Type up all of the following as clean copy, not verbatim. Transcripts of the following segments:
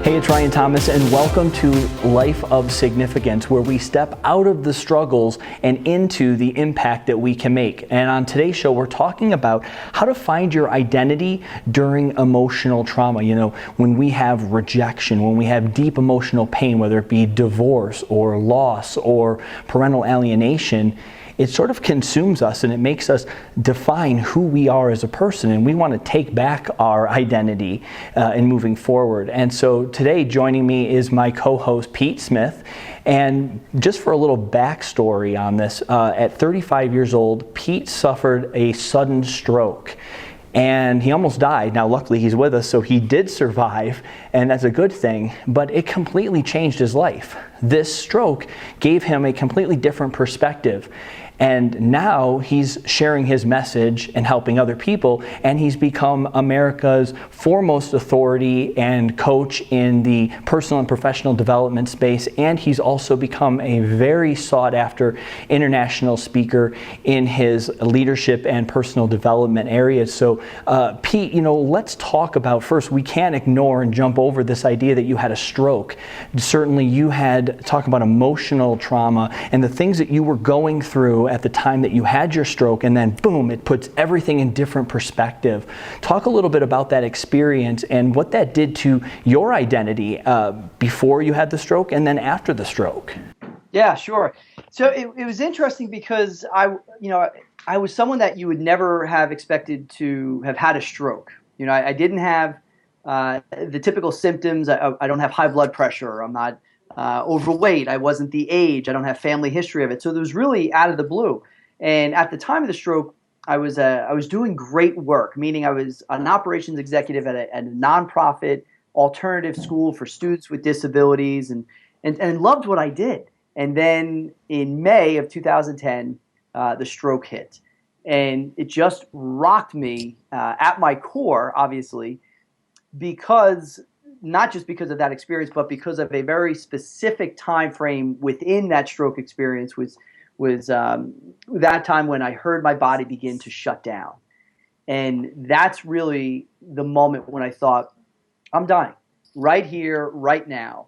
Hey, it's Ryan Thomas, and welcome to Life of Significance, where we step out of the struggles and into the impact that we can make. And on today's show, we're talking about how to find your identity during emotional trauma. You know, when we have rejection, when we have deep emotional pain, whether it be divorce or loss or parental alienation, it sort of consumes us and it makes us define who we are as a person, and we want to take back our identity in moving forward. And so today joining me is my co-host Pete Smith. And just for a little backstory on this, at 35 years old, Pete suffered a sudden stroke. And he almost died. Now, luckily, he's with us, so he did survive, and that's a good thing, but it completely changed his life. This stroke gave him a completely different perspective. And now he's sharing his message and helping other people, and he's become America's foremost authority and coach in the personal and professional development space, and he's also become a very sought-after international speaker in his leadership and personal development areas. So, Pete, you know, let's talk about first, we can't ignore and jump over this idea that you had a stroke. Certainly you had, talk about emotional trauma and the things that you were going through at the time that you had your stroke, and then boom, it puts everything in different perspective. Talk a little bit about that experience and what that did to your identity before you had the stroke and then after the stroke. Yeah, sure. So it was interesting because I was someone that you would never have expected to have had a stroke. You know, I didn't have the typical symptoms. I don't have high blood pressure. I'm not overweight. I wasn't the age. I don't have family history of it. So it was really out of the blue. And at the time of the stroke, I was doing great work, meaning I was an operations executive at a nonprofit alternative school for students with disabilities, and loved what I did. And then in May of 2010, the stroke hit. And it just rocked me at my core, obviously, because not just because of that experience, but because of a very specific time frame within that stroke experience was that time when I heard my body begin to shut down. And that's really the moment when I thought, I'm dying right here, right now,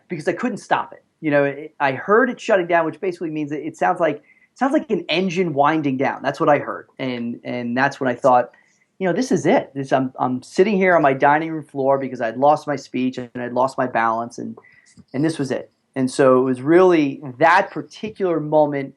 because I couldn't stop it. You know, I heard it shutting down, which basically means that it sounds like an engine winding down. That's what I heard, and that's when I thought, you know, this is it. I'm sitting here on my dining room floor because I'd lost my speech and I'd lost my balance, and this was it. And so it was really that particular moment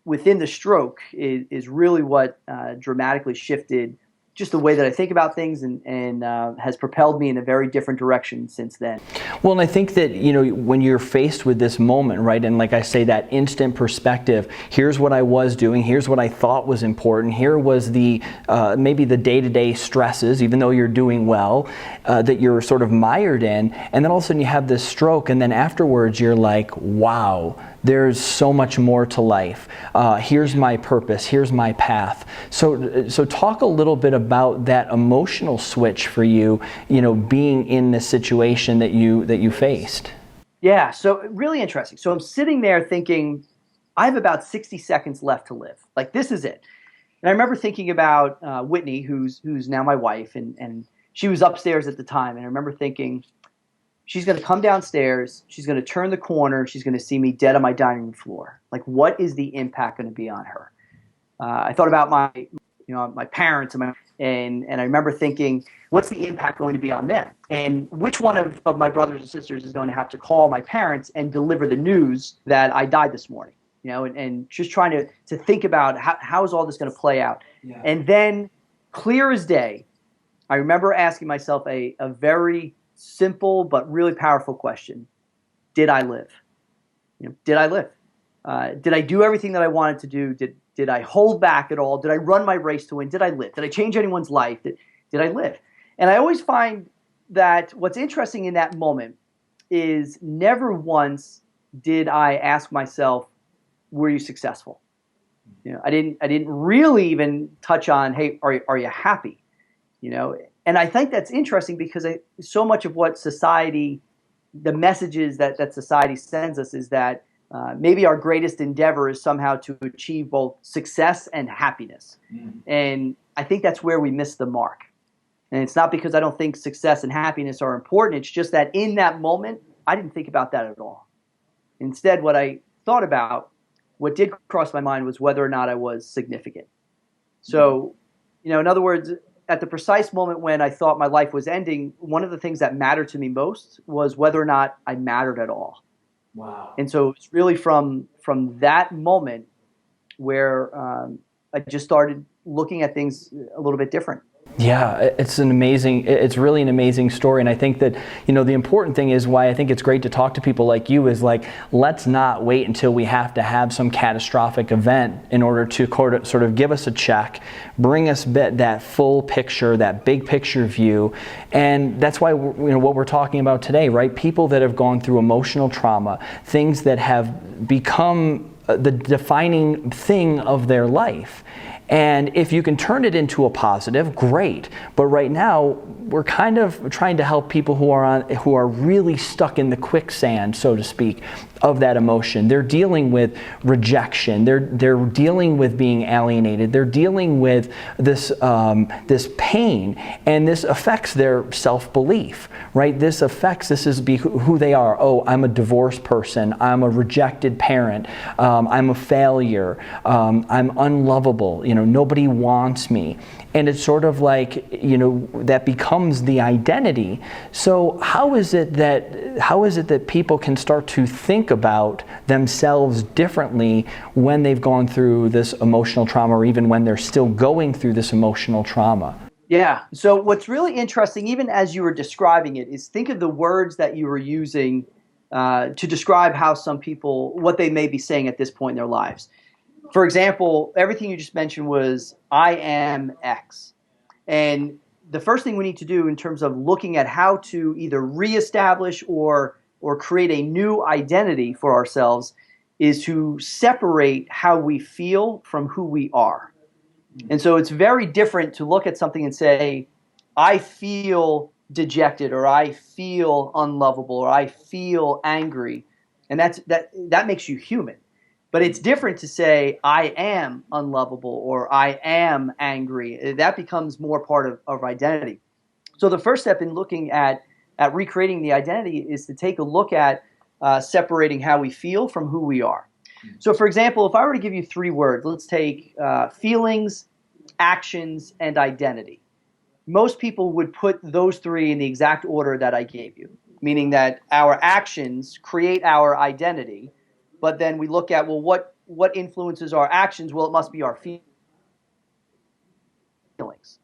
within the stroke is really what dramatically shifted just the way that I think about things, and has propelled me in a very different direction since then. Well, and I think that, you know, when you're faced with this moment, right, and like I say, that instant perspective, here's what I was doing, here's what I thought was important, here was the maybe the day-to-day stresses, even though you're doing well, that you're sort of mired in, and then all of a sudden you have this stroke, and then afterwards you're like, wow, there's so much more to life. Here's my purpose. Here's my path. So talk a little bit about that emotional switch for you, you know, being in the situation that you faced. Yeah, so really interesting. So I'm sitting there thinking, I have about 60 seconds left to live. Like, this is it. And I remember thinking about Whitney, who's now my wife, and she was upstairs at the time. And I remember thinking, she's going to come downstairs, she's going to turn the corner, she's going to see me dead on my dining room floor. Like, what is the impact going to be on her? I thought about my parents, and I remember thinking, what's the impact going to be on them? And which one of my brothers and sisters is going to have to call my parents and deliver the news that I died this morning? You know, and just trying to think about how is all this going to play out. Yeah. And then, clear as day, I remember asking myself a very simple but really powerful question. Did I live? You know, did I live? Did I do everything that I wanted to do? Did I hold back at all? Did I run my race to win? Did I live? Did I change anyone's life? Did I live? And I always find that what's interesting in that moment is never once did I ask myself, were you successful? You know, I didn't really even touch on, hey, are you happy? You know, and I think that's interesting because so much of what society, the messages that society sends us is that maybe our greatest endeavor is somehow to achieve both success and happiness. Mm. And I think that's where we miss the mark. And it's not because I don't think success and happiness are important. It's just that in that moment, I didn't think about that at all. Instead, what I thought about, what did cross my mind was whether or not I was significant. So, in other words, at the precise moment when I thought my life was ending, one of the things that mattered to me most was whether or not I mattered at all. Wow. And so it's really from that moment where I just started looking at things a little bit different. Yeah, it's really an amazing story. And I think that, the important thing is why I think it's great to talk to people like you is like, let's not wait until we have to have some catastrophic event in order to sort of give us a check, bring us that full picture, that big picture view. And that's why, what we're talking about today, right? People that have gone through emotional trauma, things that have become the defining thing of their life. And if you can turn it into a positive, great. But right now, we're kind of trying to help people who are really stuck in the quicksand, so to speak, of that emotion. They're dealing with rejection. They're dealing with being alienated. They're dealing with this pain, and this affects their self-belief, right? This is who they are. Oh, I'm a divorced person. I'm a rejected parent. I'm a failure. I'm unlovable. Nobody wants me. And it's sort of like, that becomes the identity. So how is it that people can start to think about themselves differently when they've gone through this emotional trauma, or even when they're still going through this emotional trauma? Yeah. So what's really interesting, even as you were describing it, is think of the words that you were using to describe how some people, what they may be saying at this point in their lives. For example, everything you just mentioned was, I am X. And the first thing we need to do in terms of looking at how to either reestablish or create a new identity for ourselves is to separate how we feel from who we are. And so it's very different to look at something and say, I feel dejected, or I feel unlovable, or I feel angry. And that makes you human. But it's different to say, I am unlovable, or I am angry. That becomes more part of identity. So the first step in looking at recreating the identity is to take a look at separating how we feel from who we are. So for example, if I were to give you three words, let's take feelings, actions, and identity. Most people would put those three in the exact order that I gave you, meaning that our actions create our identity. But then we look at, well, what influences our actions? Well, it must be our feelings.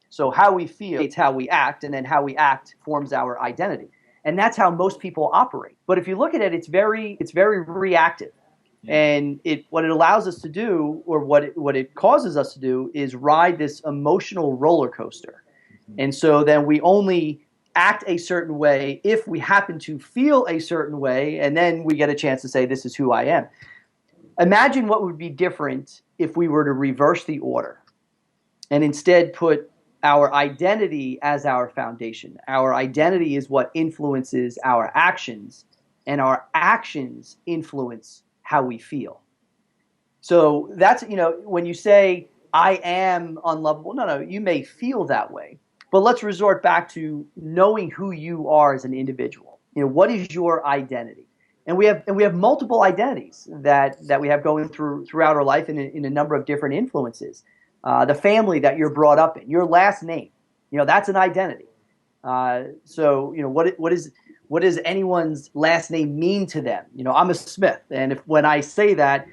So how we feel, it's how we act, and then how we act forms our identity. And that's how most people operate. But if you look at it, it's very reactive. Yeah. And what it allows us to do, or what it causes us to do, is ride this emotional roller coaster. Mm-hmm. And so then we only act a certain way if we happen to feel a certain way, and then we get a chance to say, this is who I am. Imagine what would be different if we were to reverse the order and instead put our identity as our foundation. Our identity is what influences our actions, and our actions influence how we feel. So that's, when you say, I am unlovable, no, you may feel that way. But let's resort back to knowing who you are as an individual. What is your identity? And we have multiple identities that we have going throughout our life in a number of different influences. The family that you're brought up in, your last name, that's an identity. So what does anyone's last name mean to them? I'm a Smith, and when I say that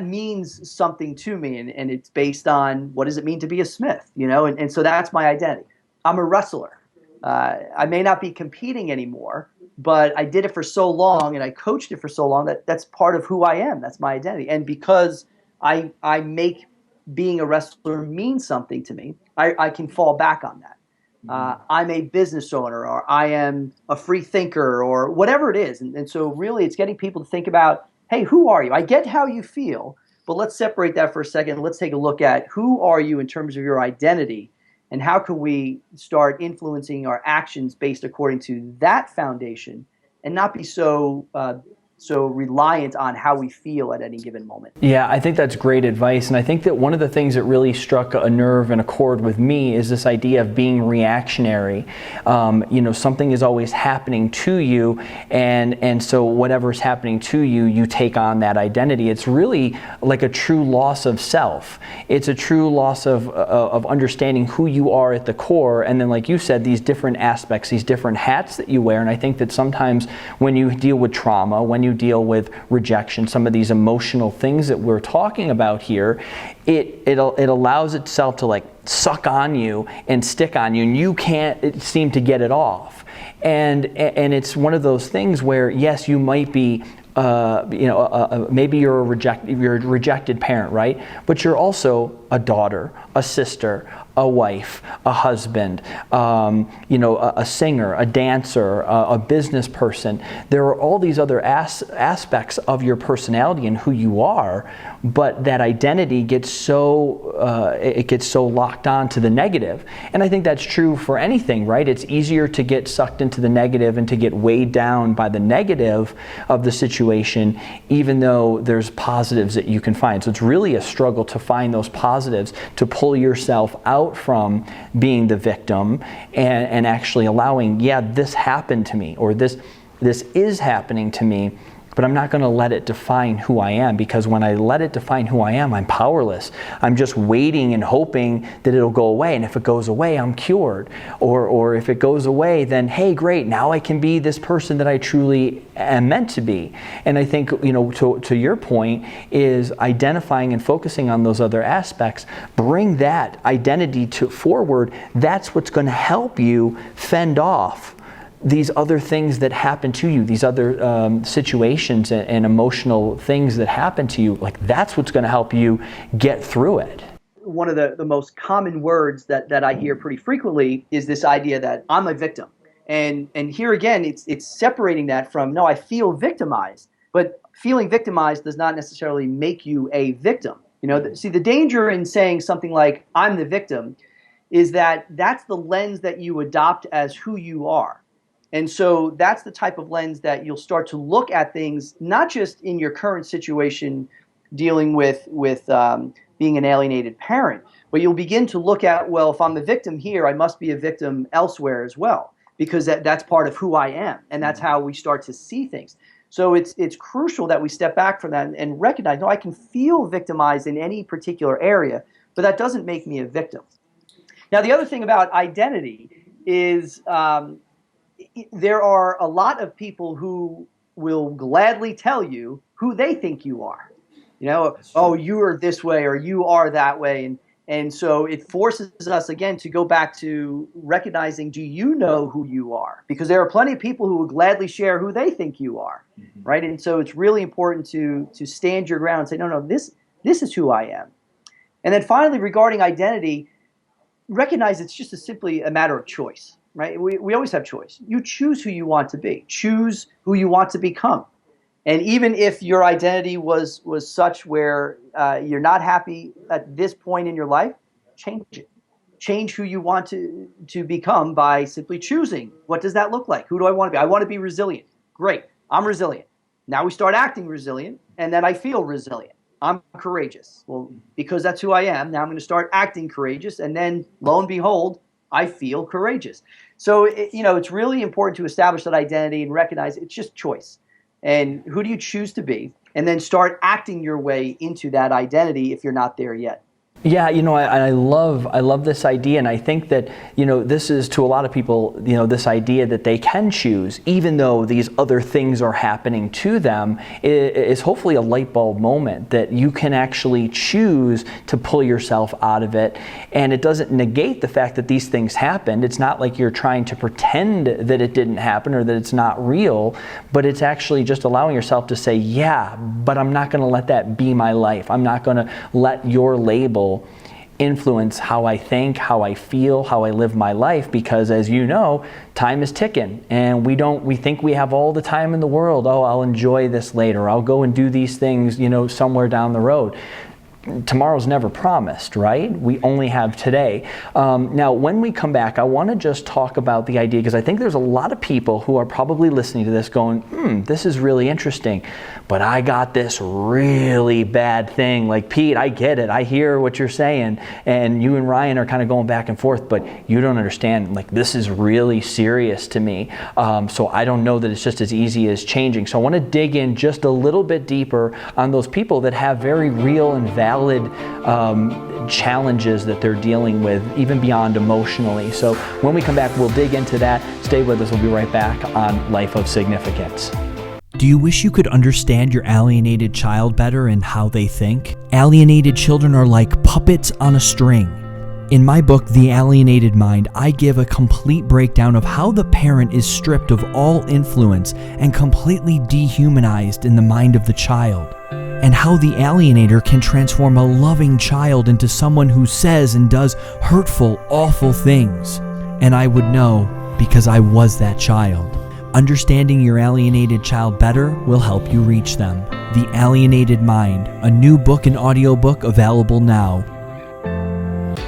means something to me, and it's based on what does it mean to be a Smith, and so that's my identity. I'm a wrestler. I may not be competing anymore, but I did it for so long and I coached it for so long that's part of who I am. That's my identity. And because I make being a wrestler mean something to me, I can fall back on that. I'm a business owner, or I am a free thinker, or whatever it is. And so really it's getting people to think about, hey, who are you? I get how you feel, but let's separate that for a second. Let's take a look at who are you in terms of your identity. And how can we start influencing our actions based according to that foundation, and not be so so reliant on how we feel at any given moment. Yeah, I think that's great advice. And I think that one of the things that really struck a nerve and a chord with me is this idea of being reactionary. Something is always happening to you, and so whatever's happening to you, you take on that identity. It's really like a true loss of self. It's a true loss of understanding who you are at the core, and then, like you said, these different aspects, these different hats that you wear. And I think that sometimes when you deal with trauma, when you deal with rejection, some of these emotional things that we're talking about here, it allows itself to like suck on you and stick on you, and you can't seem to get it off. And it's one of those things where, yes, you might be maybe you're a rejected parent, right? But you're also a daughter, a sister, a wife, a husband, a singer, a dancer, a business person. There are all these other aspects of your personality and who you are, but that identity gets so locked on to the negative. And I think that's true for anything, right? It's easier to get sucked into the negative and to get weighed down by the negative of the situation, even though there's positives that you can find. So it's really a struggle to find those positives, to pull yourself out from being the victim and actually allowing, yeah, this happened to me, or this is happening to me, but I'm not going to let it define who I am, because when I let it define who I am, I'm powerless. I'm just waiting and hoping that it'll go away, and if it goes away, I'm cured. Or if it goes away, then hey, great, now I can be this person that I truly am meant to be. And I think, to your point, is identifying and focusing on those other aspects, bring that identity forward. That's what's going to help you fend off these other things that happen to you, these other situations and emotional things that happen to you. Like, that's what's going to help you get through it. One of the most common words that I hear pretty frequently is this idea that I'm a victim. And here again, it's separating that from, no, I feel victimized, but feeling victimized does not necessarily make you a victim. See, the danger in saying something like, I'm the victim, is that that's the lens that you adopt as who you are. And so that's the type of lens that you'll start to look at things, not just in your current situation dealing with being an alienated parent, but you'll begin to look at, well, if I'm the victim here, I must be a victim elsewhere as well, because that's part of who I am, and that's how we start to see things. So it's crucial that we step back from that and recognize, no, I can feel victimized in any particular area, but that doesn't make me a victim. Now, the other thing about identity is there are a lot of people who will gladly tell you who they think you are. Oh, you are this way or you are that way. And so it forces us, again, to go back to recognizing, do you know who you are? Because there are plenty of people who will gladly share who they think you are, right? And so it's really important to stand your ground and say, no, this is who I am. And then finally, regarding identity, recognize it's just simply a matter of choice. Right? We always have choice. You choose who you want to be. Choose who you want to become. And even if your identity was such where you're not happy at this point in your life, change it. Change who you want to become by simply choosing. What does that look like? Who do I want to be? I want to be resilient. Great. I'm resilient. Now we start acting resilient, and then I feel resilient. I'm courageous. Well, because that's who I am, now I'm going to start acting courageous, and then lo and behold, I feel courageous. So, it's really important to establish that identity and recognize it's just choice. And who do you choose to be? And then start acting your way into that identity if you're not there yet. Yeah, I love this idea, and I think that, this is, to a lot of people, this idea that they can choose, even though these other things are happening to them, is hopefully a light bulb moment that you can actually choose to pull yourself out of it. And it doesn't negate the fact that these things happened. It's not like you're trying to pretend that it didn't happen or that it's not real, but it's actually just allowing yourself to say, yeah, but I'm not going to let that be my life. I'm not going to let your label influence how I think, how I feel, how I live my life, because, as you know, time is ticking, and we think we have all the time in the world. Oh, I'll enjoy this later. I'll go and do these things, somewhere down the road. tomorrow's never promised, right? We only have today. Now, when we come back, I want to just talk about the idea, because I think there's a lot of people who are probably listening to this going, this is really interesting, but I got this really bad thing. Like, Pete, I get it. I hear what you're saying, and you and Ryan are kind of going back and forth, but you don't understand. Like, this is really serious to me. So I don't know that it's just as easy as changing. So I want to dig in just a little bit deeper on those people that have very real and valid challenges that they're dealing with, even beyond emotionally. So when we come back, we'll dig into that. Stay with us. We'll be right back on Life of Significance. Do you wish you could understand your alienated child better and how they think? Alienated children are like puppets on a string. In my book, The Alienated Mind, I give a complete breakdown of how the parent is stripped of all influence and completely dehumanized in the mind of the child, and how the alienator can transform a loving child into someone who says and does hurtful, awful things. And I would know because I was that child. Understanding your alienated child better will help you reach them. The Alienated Mind, a new book and audiobook available now.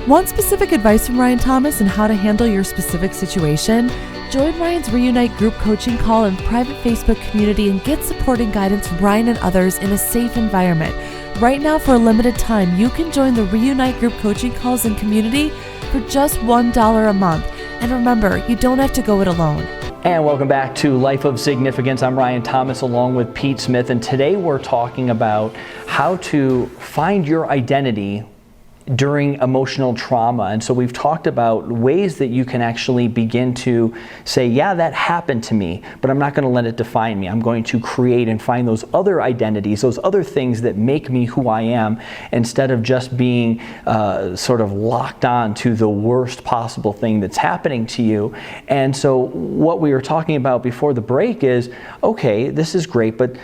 Want specific advice from Ryan Thomas on how to handle your specific situation? Join Ryan's Reunite group coaching call and private Facebook community and get support and guidance from Ryan and others in a safe environment. Right now, for a limited time, you can join the Reunite group coaching calls and community for just $1 a month. And remember, you don't have to go it alone. And welcome back to Life of Significance. I'm Ryan Thomas along with Pete Smith, and today we're talking about how to find your identity during emotional trauma. And so we've talked about ways that you can actually begin to say, yeah, that happened to me, but I'm not going to let it define me. I'm going to create and find those other identities, those other things that make me who I am, instead of just being sort of locked on to the worst possible thing that's happening to you. And so what we were talking about before the break is, okay, this is great, but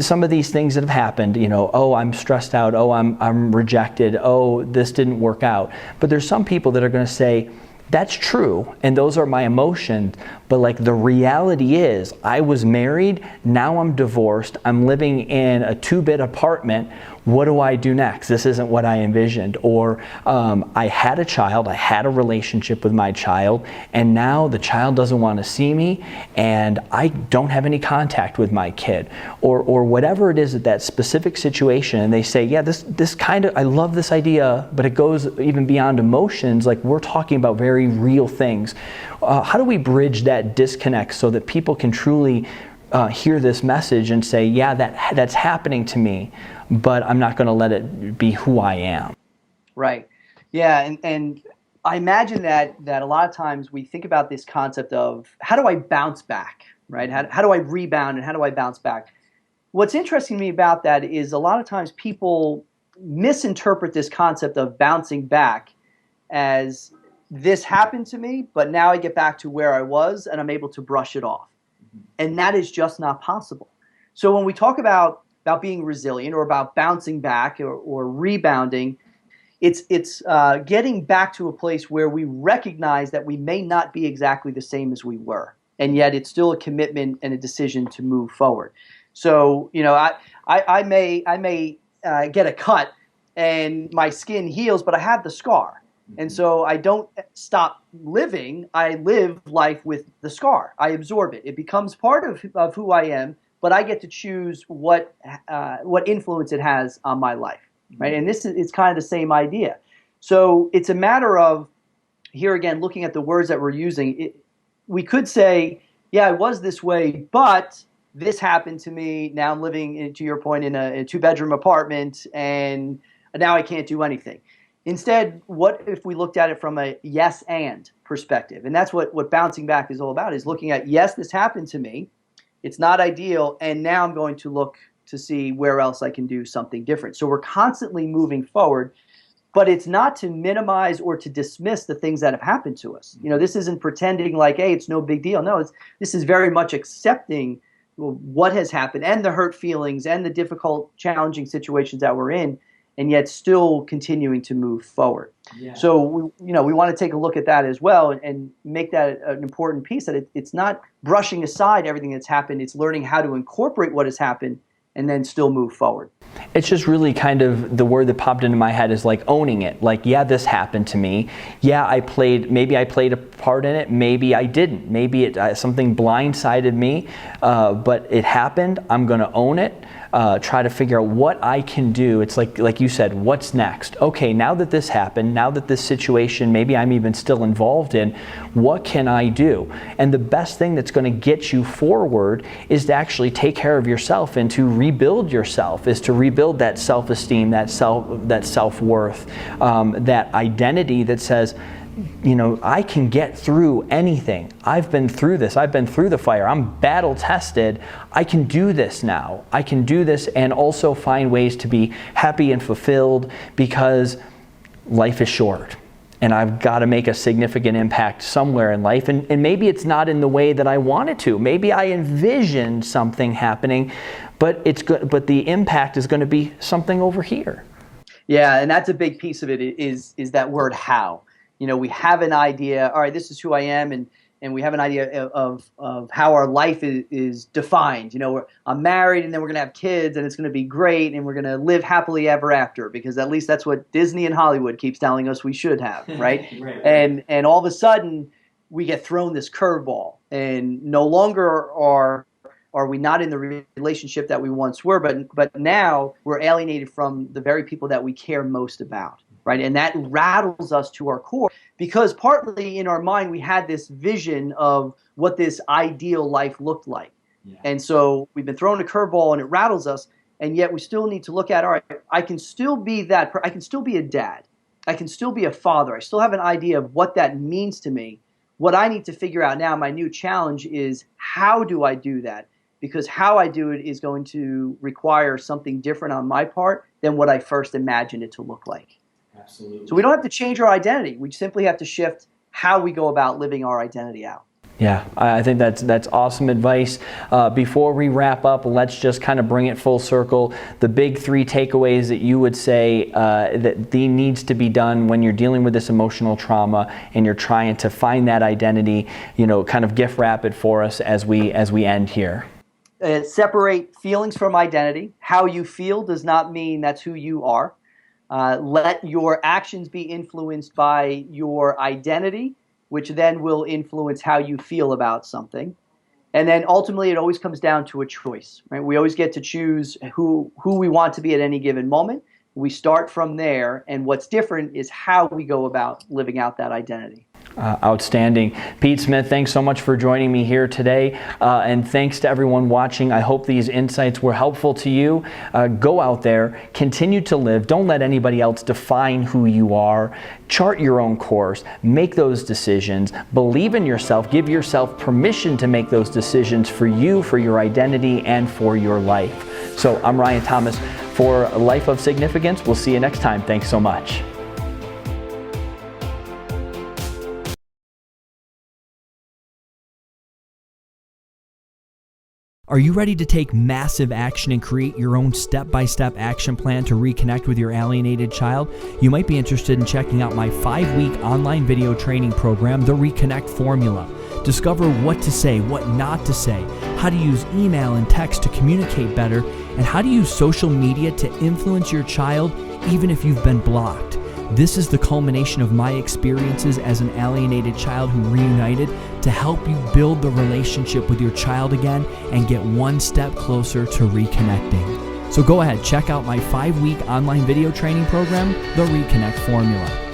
some of these things that have happened, oh, I'm stressed out, oh, I'm rejected, oh, this didn't work out. But there's some people that are going to say, that's true, and those are my emotions, but like the reality is, I was married, now I'm divorced, I'm living in a 2-bit apartment, what do I do next? This isn't what I envisioned. Or I had a child, I had a relationship with my child, and now the child doesn't want to see me, and I don't have any contact with my kid. Or whatever it is at that specific situation, and they say, yeah, this kind of, I love this idea, but it goes even beyond emotions, like we're talking about very real things. How do we bridge that disconnect so that people can truly hear this message and say, yeah, that's happening to me, but I'm not going to let it be who I am? Right. Yeah, and I imagine that a lot of times we think about this concept of how do I bounce back, right? How do I rebound and how do I bounce back? What's interesting to me about that is a lot of times people misinterpret this concept of bouncing back as this happened to me, but now I get back to where I was and I'm able to brush it off. And that is just not possible. So when we talk about being resilient or about bouncing back or rebounding, it's getting back to a place where we recognize that we may not be exactly the same as we were, and yet it's still a commitment and a decision to move forward. So I may get a cut and my skin heals, but I have the scar. And so I don't stop living. I live life with the scar. I absorb it. It becomes part of who I am, but I get to choose what influence it has on my life, right? And it's kind of the same idea. So it's a matter of, here again, looking at the words that we're using. We could say, yeah, I was this way, but this happened to me. Now I'm living, to your point, in a 2-bedroom apartment, and now I can't do anything. Instead, what if we looked at it from a yes and perspective? And that's what bouncing back is all about, is looking at, yes, this happened to me. It's not ideal, and now I'm going to look to see where else I can do something different. So we're constantly moving forward, but it's not to minimize or to dismiss the things that have happened to us. This isn't pretending like, hey, it's no big deal. No, this is very much accepting what has happened and the hurt feelings and the difficult, challenging situations that we're in, and yet still continuing to move forward. Yeah. So we want to take a look at that as well and make that an important piece, that it's not brushing aside everything that's happened. It's learning how to incorporate what has happened and then still move forward. It's just really kind of the word that popped into my head is like owning it. Like, yeah, this happened to me. Yeah, maybe I played a part in it. Maybe I didn't. Maybe something blindsided me, but it happened. I'm going to own it. Try to figure out what I can do. It's like you said, what's next? Okay, now that this happened, now that this situation, maybe I'm even still involved in, what can I do? And the best thing that's going to get you forward is to actually take care of yourself and to rebuild yourself, is to rebuild that self-esteem, that self-worth, that identity that says, you know, I can get through anything. I've been through this. I've been through the fire. I'm battle tested. I can do this now. I can do this and also find ways to be happy and fulfilled, because life is short and I've got to make a significant impact somewhere in life. And maybe it's not in the way that I want it to. Maybe I envisioned something happening, but it's good. But the impact is going to be something over here. Yeah, and that's a big piece of it is that word how. You know, we have an idea, all right, this is who I am, and we have an idea of how our life is defined. You know, I'm married, and then we're going to have kids, and it's going to be great, and we're going to live happily ever after, because at least that's what Disney and Hollywood keeps telling us we should have, right? Right. And all of a sudden, we get thrown this curveball, and no longer are we not in the relationship that we once were, but now we're alienated from the very people that we care most about. Right? And that rattles us to our core, because partly in our mind we had this vision of what this ideal life looked like. Yeah. And so we've been thrown a curveball and it rattles us, and yet we still need to look at, all right, I can still be that, I can still be a dad, I can still be a father, I still have an idea of what that means to me. What I need to figure out now, my new challenge is, how do I do that? Because how I do it is going to require something different on my part than what I first imagined it to look like. Absolutely. So we don't have to change our identity. We simply have to shift how we go about living our identity out. Yeah, I think that's awesome advice. Before we wrap up, let's just kind of bring it full circle. The big 3 takeaways that you would say that needs to be done when you're dealing with this emotional trauma and you're trying to find that identity, you know, kind of gift wrap it for us as we end here. Separate feelings from identity. How you feel does not mean that's who you are. Let your actions be influenced by your identity, which then will influence how you feel about something. And then ultimately, it always comes down to a choice, right? We always get to choose who we want to be at any given moment. We start from there, and what's different is how we go about living out that identity. Outstanding. Pete Smith, thanks so much for joining me here today. And thanks to everyone watching. I hope these insights were helpful to you. Go out there, continue to live. Don't let anybody else define who you are. Chart your own course. Make those decisions. Believe in yourself. Give yourself permission to make those decisions for you, for your identity, and for your life. So I'm Ryan Thomas for Life of Significance. We'll see you next time. Thanks so much. Are you ready to take massive action and create your own step-by-step action plan to reconnect with your alienated child? You might be interested in checking out my 5-week online video training program, the RECONNECT Formula. Discover what to say, what not to say, how to use email and text to communicate better, and how to use social media to influence your child even if you've been blocked. This is the culmination of my experiences as an alienated child who reunited to help you build the relationship with your child again and get one step closer to reconnecting. So go ahead, check out my 5-week online video training program, the RECONNECT Formula.